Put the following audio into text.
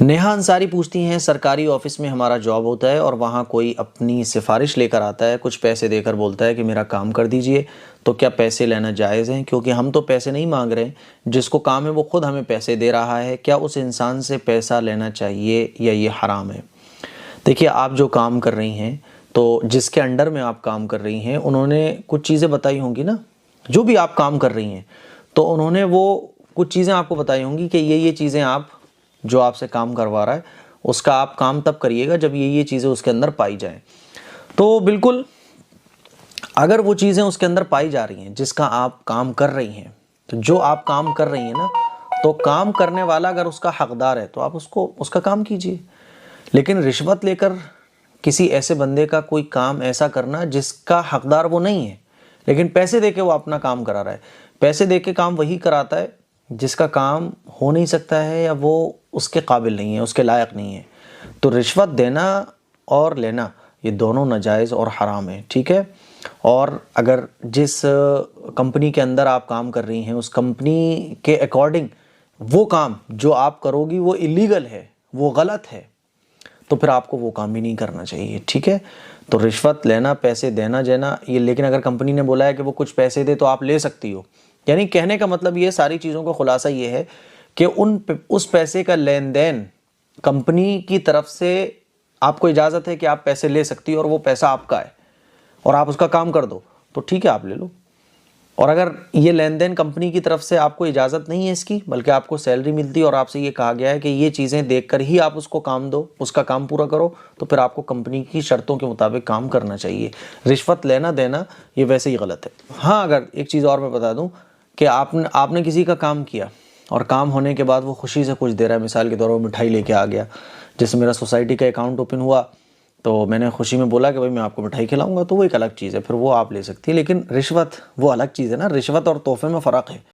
नेहा अंसारी पूछती हैं, सरकारी ऑफिस में हमारा जॉब होता है और वहाँ कोई अपनी सिफारिश लेकर आता है, कुछ पैसे देकर बोलता है कि मेरा काम कर दीजिए, तो क्या पैसे लेना जायज़ है? क्योंकि हम तो पैसे नहीं मांग रहे, जिसको काम है वो खुद हमें पैसे दे रहा है, क्या उस इंसान से पैसा लेना चाहिए या ये हराम है? देखिए, आप जो काम कर रही हैं, तो जिसके अंडर में आप काम कर रही हैं, उन्होंने कुछ चीज़ें बताई होंगी ना, जो भी आप काम कर रही हैं, तो उन्होंने वो कुछ चीज़ें आपको बताई होंगी कि ये चीज़ें आप जो आपसे काम करवा रहा है, उसका आप काम तब करिएगा जब ये चीज़ें उसके अंदर पाई जाएँ। तो बिल्कुल, अगर वो चीज़ें उसके अंदर पाई जा रही हैं जिसका आप काम कर रही हैं, तो जो आप काम कर रही हैं ना, तो काम करने वाला अगर उसका हकदार है तो आप उसको उसका काम कीजिए। लेकिन रिश्वत लेकर किसी ऐसे बंदे का कोई काम ऐसा करना जिसका हकदार वो नहीं है, लेकिन पैसे देके वो अपना काम करा रहा है। पैसे देके काम वही कराता है जिसका काम हो नहीं सकता है या वो उसके काबिल नहीं है, उसके लायक नहीं है। तो रिश्वत देना और लेना ये दोनों नाजायज़ और हराम है, ठीक है। और अगर जिस कंपनी के अंदर आप काम कर रही हैं, उस कंपनी के अकॉर्डिंग वो काम जो आप करोगी वो इलीगल है, वो गलत है, तो फिर आपको वो काम भी नहीं करना चाहिए, ठीक है। तो रिश्वत लेना, पैसे देना जेना ये, लेकिन अगर कंपनी ने बोला है कि वो कुछ पैसे दे तो आप ले सकती हो, यानी कहने का मतलब ये सारी चीज़ों का खुलासा ये है कि उस पैसे का लेन देन कंपनी की तरफ से आपको इजाज़त है कि आप पैसे ले सकती हो और वो पैसा आपका है और आप उसका काम कर दो, तो ठीक है, आप ले लो। और अगर ये लेन देन कंपनी की तरफ से आपको इजाज़त नहीं है इसकी, बल्कि आपको सैलरी मिलती है और आपसे ये कहा गया है कि ये चीज़ें देखकर ही आप उसको काम दो, उसका काम पूरा करो, तो फिर आपको कंपनी की शर्तों के मुताबिक काम करना चाहिए। रिश्वत लेना देना ये वैसे ही गलत है। हाँ, अगर एक चीज़ और मैं बता दूँ कि आपने किसी का काम किया और काम होने के बाद वो खुशी से कुछ दे रहा है, मिसाल के तौर पर मिठाई लेके आ गया। जैसे मेरा सोसाइटी का अकाउंट ओपन हुआ तो मैंने खुशी में बोला कि भाई मैं आपको मिठाई खिलाऊंगा, तो वो एक अलग चीज़ है, फिर वो आप ले सकती है। लेकिन रिश्वत वो अलग चीज़ है ना, रिश्वत और तोहफे में फ़र्क है।